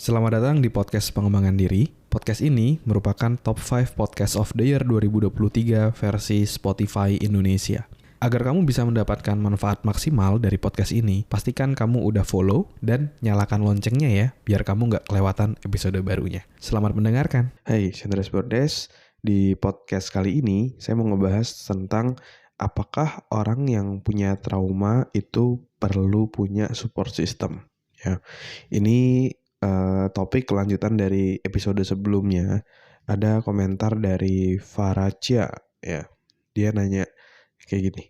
Selamat datang di podcast pengembangan diri. Podcast ini merupakan top 5 podcast of the year 2023 versi Spotify Indonesia. Agar kamu bisa mendapatkan manfaat maksimal dari podcast ini, pastikan kamu udah follow dan nyalakan loncengnya ya, biar kamu nggak kelewatan episode barunya. Selamat mendengarkan. Hai, saya Andres Bordes. Di podcast kali ini, saya mau ngebahas tentang apakah orang yang punya trauma itu perlu punya support system. Ya, ini topik kelanjutan dari episode sebelumnya. Ada komentar dari Faracia, ya. Dia nanya kayak gini.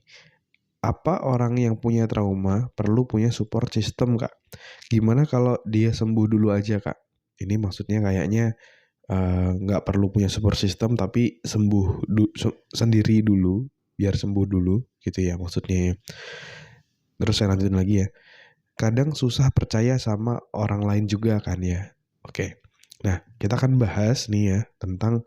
Apa orang yang punya trauma perlu punya support system, Kak? Gimana kalau dia sembuh dulu aja, Kak? Ini maksudnya kayaknya nggak perlu punya support system tapi sembuh sendiri dulu, biar sembuh dulu gitu ya maksudnya. Terus saya lanjutin lagi ya. Kadang susah percaya sama orang lain juga kan ya. Oke. Nah, kita akan bahas nih ya tentang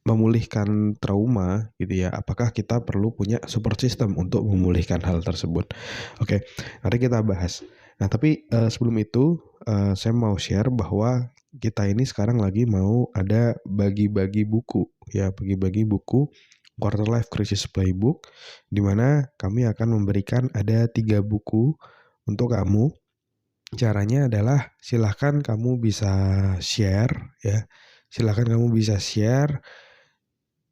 memulihkan trauma gitu ya. Apakah kita perlu punya support system untuk memulihkan hal tersebut? Oke, nanti kita bahas. Nah, tapi sebelum itu saya mau share bahwa kita ini sekarang lagi mau ada bagi-bagi buku ya, bagi-bagi buku Quarter Life Crisis Playbook, di mana kami akan memberikan ada 3 buku untuk kamu. Caranya adalah silahkan kamu bisa share ya. Silahkan kamu bisa share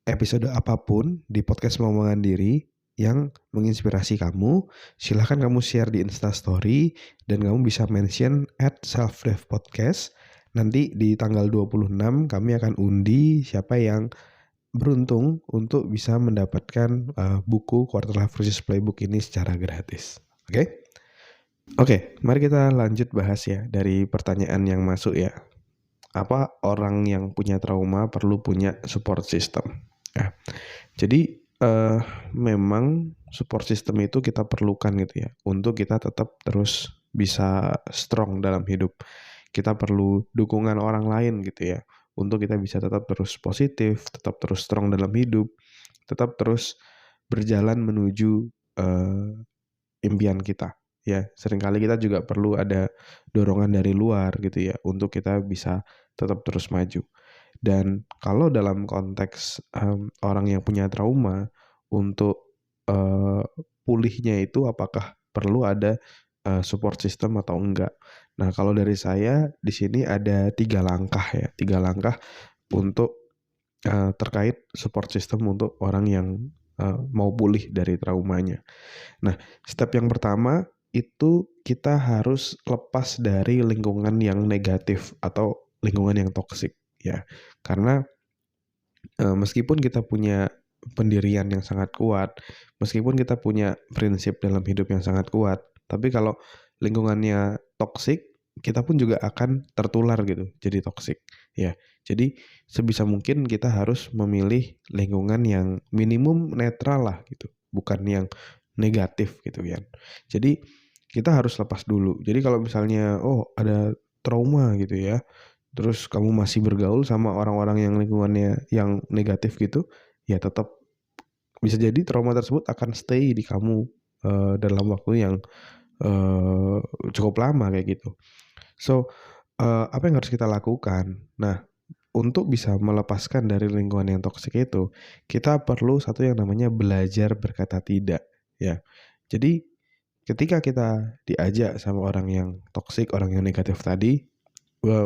episode apapun di podcast Pengembangan Diri yang menginspirasi kamu. Silahkan kamu share di Instastory dan kamu bisa mention @selfdevpodcast. Nanti di tanggal 26 kami akan undi siapa yang beruntung untuk bisa mendapatkan buku Quarter Life Crisis Playbook ini secara gratis. Oke? Oke, mari kita lanjut bahas ya dari pertanyaan yang masuk ya. Apa orang yang punya trauma perlu punya support system? Nah, jadi memang support system itu kita perlukan gitu ya untuk kita tetap terus bisa strong dalam hidup. Kita perlu dukungan orang lain gitu ya untuk kita bisa tetap terus positif, tetap terus strong dalam hidup, tetap terus berjalan menuju impian kita. Ya, seringkali kita juga perlu ada dorongan dari luar gitu ya untuk kita bisa tetap terus maju. Dan kalau dalam konteks orang yang punya trauma untuk pulihnya itu apakah perlu ada support system atau enggak? Nah, kalau dari saya di sini ada 3 langkah ya, 3 langkah untuk terkait support system untuk orang yang mau pulih dari traumanya. Nah, step yang pertama itu kita harus lepas dari lingkungan yang negatif atau lingkungan yang toksik ya. Karena meskipun kita punya pendirian yang sangat kuat, meskipun kita punya prinsip dalam hidup yang sangat kuat, tapi kalau lingkungannya toksik, kita pun juga akan tertular gitu, jadi toksik ya. Jadi sebisa mungkin kita harus memilih lingkungan yang minimum netral lah gitu, bukan yang negatif gitu kan. Jadi kita harus lepas dulu. Jadi kalau misalnya ada trauma gitu ya, terus kamu masih bergaul sama orang-orang yang lingkungannya yang negatif gitu, ya tetap bisa jadi trauma tersebut akan stay di kamu dalam waktu yang cukup lama kayak gitu. So, apa yang harus kita lakukan? Nah, untuk bisa melepaskan dari lingkungan yang toksik itu, kita perlu satu yang namanya belajar berkata tidak ya. Jadi ketika kita diajak sama orang yang toksik, orang yang negatif tadi,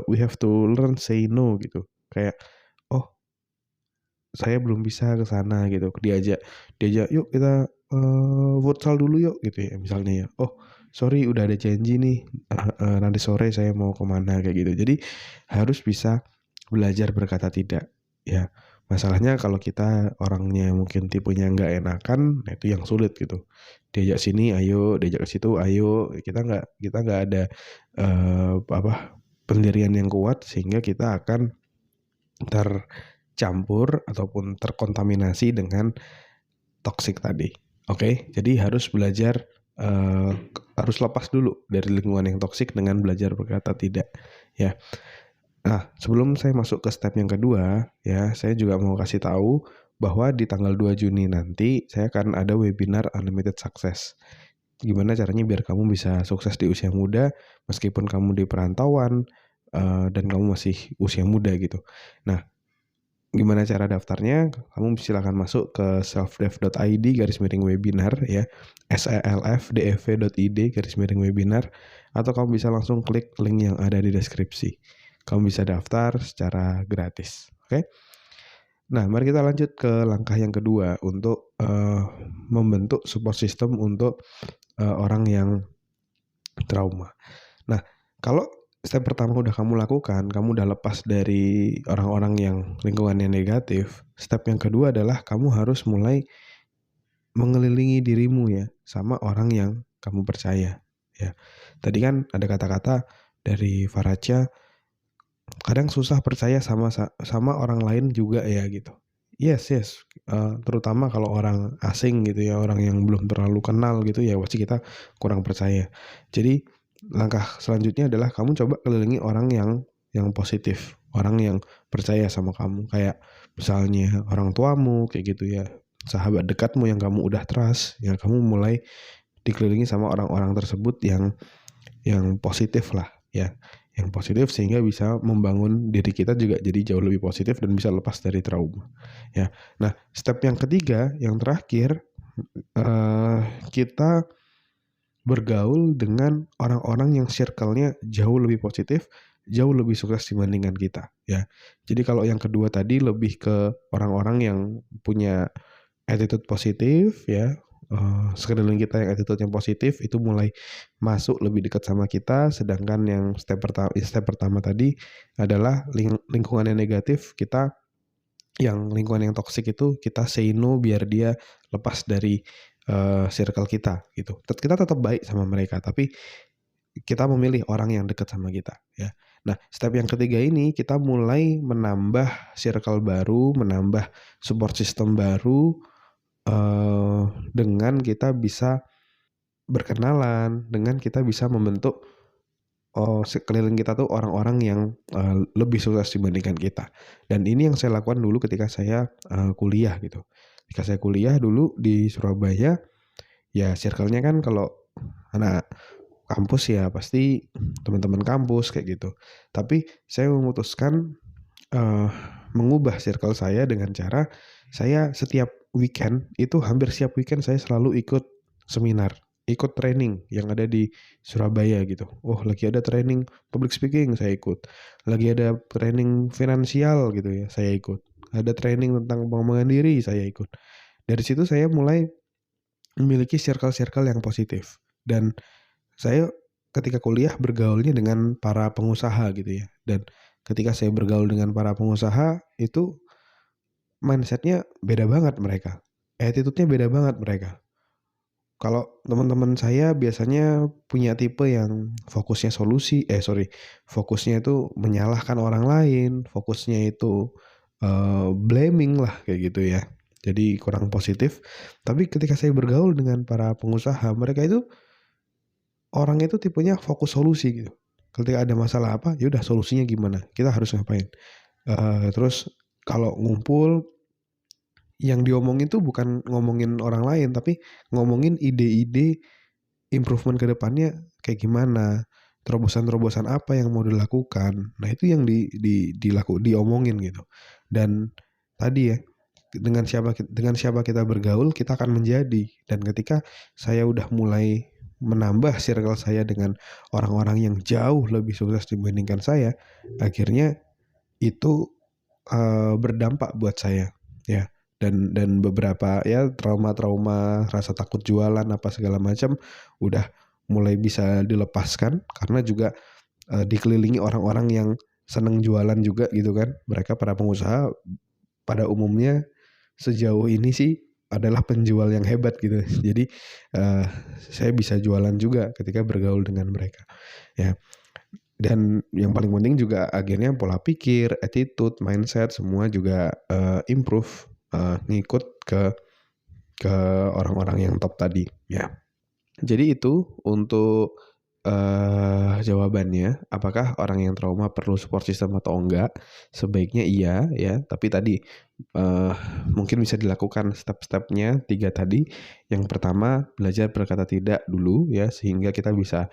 we have to learn say no gitu. Kayak, oh saya belum bisa ke sana gitu. Diajak yuk kita futsal dulu yuk gitu ya misalnya ya. Oh sorry udah ada janji nih nanti sore saya mau kemana kayak gitu. Jadi harus bisa belajar berkata tidak ya. Masalahnya kalau kita orangnya mungkin tipenya nggak enakan, nah itu yang sulit gitu. Diajak sini ayo, diajak ke situ ayo. Kita nggak ada pendirian yang kuat sehingga kita akan tercampur ataupun terkontaminasi dengan toksik tadi. Oke, jadi harus belajar harus lepas dulu dari lingkungan yang toksik dengan belajar berkata tidak ya. Nah, sebelum saya masuk ke step yang kedua, ya, saya juga mau kasih tahu bahwa di tanggal 2 Juni nanti saya akan ada webinar Unlimited Success. gimana caranya biar kamu bisa sukses di usia muda meskipun kamu di perantauan dan kamu masih usia muda gitu. Nah, gimana cara daftarnya? Kamu silakan masuk ke selfdev.id/webinar ya, selfdev.id/webinar, atau kamu bisa langsung klik link yang ada di deskripsi. Kamu bisa daftar secara gratis. Oke? Nah, mari kita lanjut ke langkah yang kedua untuk membentuk support system untuk orang yang trauma. Nah, kalau step pertama udah kamu lakukan, kamu udah lepas dari orang-orang yang lingkungannya negatif, step yang kedua adalah kamu harus mulai mengelilingi dirimu ya sama orang yang kamu percaya ya. Tadi kan ada kata-kata dari Faracha, kadang susah percaya sama orang lain juga ya gitu. Yes, terutama kalau orang asing gitu ya, orang yang belum terlalu kenal gitu ya, pasti kita kurang percaya. Jadi langkah selanjutnya adalah kamu coba kelilingi orang yang positif, orang yang percaya sama kamu, kayak misalnya orang tuamu kayak gitu ya, sahabat dekatmu yang kamu udah trust, yang kamu mulai dikelilingi sama orang-orang tersebut yang positif lah ya, yang positif sehingga bisa membangun diri kita juga jadi jauh lebih positif dan bisa lepas dari trauma ya. Nah, step yang ketiga, yang terakhir, kita bergaul dengan orang-orang yang circle-nya jauh lebih positif, jauh lebih sukses dibandingkan kita ya. Jadi kalau yang kedua tadi lebih ke orang-orang yang punya attitude positif ya, sekeliling kita yang attitude-nya positif itu mulai masuk lebih dekat sama kita, sedangkan yang step pertama tadi adalah lingkungan yang negatif, yang lingkungan yang toksik itu kita say no biar dia lepas dari circle kita gitu. Kita tetap baik sama mereka, tapi kita memilih orang yang dekat sama kita ya. Nah, step yang ketiga ini kita mulai menambah circle baru, menambah support system baru, dengan kita bisa berkenalan, dengan kita bisa membentuk sekeliling kita tuh orang-orang yang lebih sukses dibandingkan kita. Dan ini yang saya lakukan dulu ketika saya kuliah gitu. Ketika saya kuliah dulu di Surabaya, ya circle-nya kan kalau anak kampus ya pasti teman-teman kampus kayak gitu. Tapi saya memutuskan mengubah circle saya dengan cara saya setiap weekend itu hampir setiap weekend saya selalu ikut seminar, ikut training yang ada di Surabaya gitu. Oh, lagi ada training public speaking saya ikut. Lagi ada training finansial gitu ya, saya ikut. Ada training tentang pengembangan diri saya ikut. Dari situ saya mulai memiliki circle-circle yang positif. Dan saya ketika kuliah bergaulnya dengan para pengusaha gitu ya. Dan ketika saya bergaul dengan para pengusaha itu mindsetnya beda banget mereka. Attitude-nya beda banget mereka. Kalau teman-teman saya biasanya punya tipe yang fokusnya itu menyalahkan orang lain, fokusnya itu blaming lah kayak gitu ya. Jadi kurang positif. Tapi ketika saya bergaul dengan para pengusaha, mereka itu orang itu tipenya fokus solusi gitu. Ketika ada masalah apa, ya udah solusinya gimana? Kita harus ngapain? Terus kalau ngumpul, yang diomongin tuh bukan ngomongin orang lain, tapi ngomongin ide-ide improvement ke depannya kayak gimana, terobosan-terobosan apa yang mau dilakukan. Nah, itu yang diomongin gitu. Dan tadi ya, dengan siapa kita bergaul, kita akan menjadi. Dan ketika saya udah mulai menambah circle saya dengan orang-orang yang jauh lebih sukses dibandingkan saya, akhirnya itu berdampak buat saya ya. Dan beberapa ya trauma-trauma, rasa takut jualan apa segala macam udah mulai bisa dilepaskan karena juga dikelilingi orang-orang yang seneng jualan juga gitu kan. Mereka para pengusaha pada umumnya sejauh ini sih adalah penjual yang hebat gitu. Jadi saya bisa jualan juga ketika bergaul dengan mereka ya. Dan yang paling penting juga akhirnya pola pikir, attitude, mindset semua juga improve, ngikut ke orang-orang yang top tadi ya. Jadi itu untuk jawabannya, apakah orang yang trauma perlu support system atau enggak? Sebaiknya iya ya, tapi tadi mungkin bisa dilakukan step-stepnya 3 tadi. Yang pertama, belajar berkata tidak dulu ya, sehingga kita bisa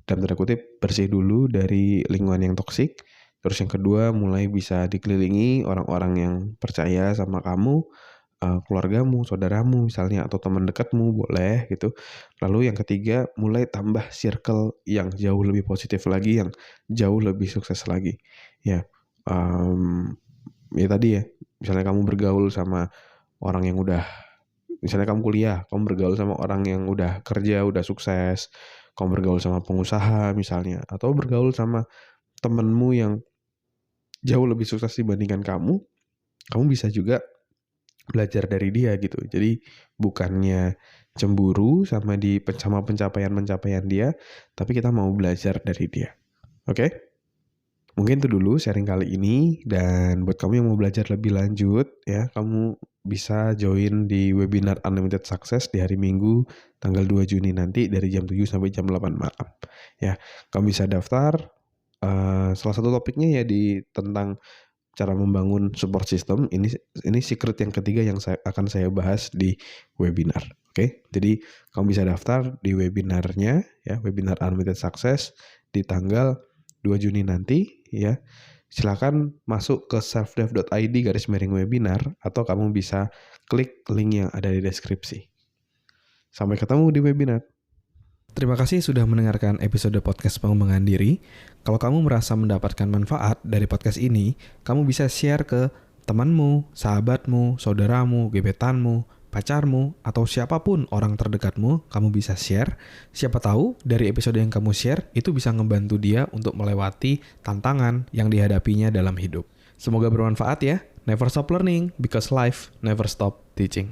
dalam tanda kutip bersih dulu dari lingkungan yang toksik. Terus yang kedua, mulai bisa dikelilingi orang-orang yang percaya sama kamu, keluargamu, saudaramu misalnya, atau teman dekatmu boleh gitu. Lalu yang ketiga, mulai tambah circle yang jauh lebih positif lagi, yang jauh lebih sukses lagi. Ya, ya tadi ya, misalnya kamu bergaul sama orang yang udah, misalnya kamu kuliah, kamu bergaul sama orang yang udah kerja, udah sukses, kamu bergaul sama pengusaha misalnya, atau bergaul sama temenmu yang jauh lebih sukses dibandingkan kamu bisa juga belajar dari dia gitu. Jadi bukannya cemburu sama pencapaian-pencapaian dia, tapi kita mau belajar dari dia. Oke? Mungkin itu dulu sharing kali ini, dan buat kamu yang mau belajar lebih lanjut ya, kamu bisa join di webinar Unlimited Success di hari Minggu tanggal 2 Juni nanti dari jam 7 sampai jam 8 malam. Ya, kamu bisa daftar. Salah satu topiknya ya tentang cara membangun support system. Ini secret yang ketiga yang akan saya bahas di webinar. Oke, jadi kamu bisa daftar di webinarnya ya, webinar Unlimited Success di tanggal 2 Juni nanti ya. Silakan masuk ke selfdev.id/webinar atau kamu bisa klik link yang ada di deskripsi. Sampai ketemu di webinar. Terima kasih sudah mendengarkan episode podcast pengembangan diri. Kalau kamu merasa mendapatkan manfaat dari podcast ini, kamu bisa share ke temanmu, sahabatmu, saudaramu, gebetanmu, pacarmu, atau siapapun orang terdekatmu, kamu bisa share. Siapa tahu dari episode yang kamu share itu bisa ngebantu dia untuk melewati tantangan yang dihadapinya dalam hidup. Semoga bermanfaat ya. Never stop learning because life never stop teaching.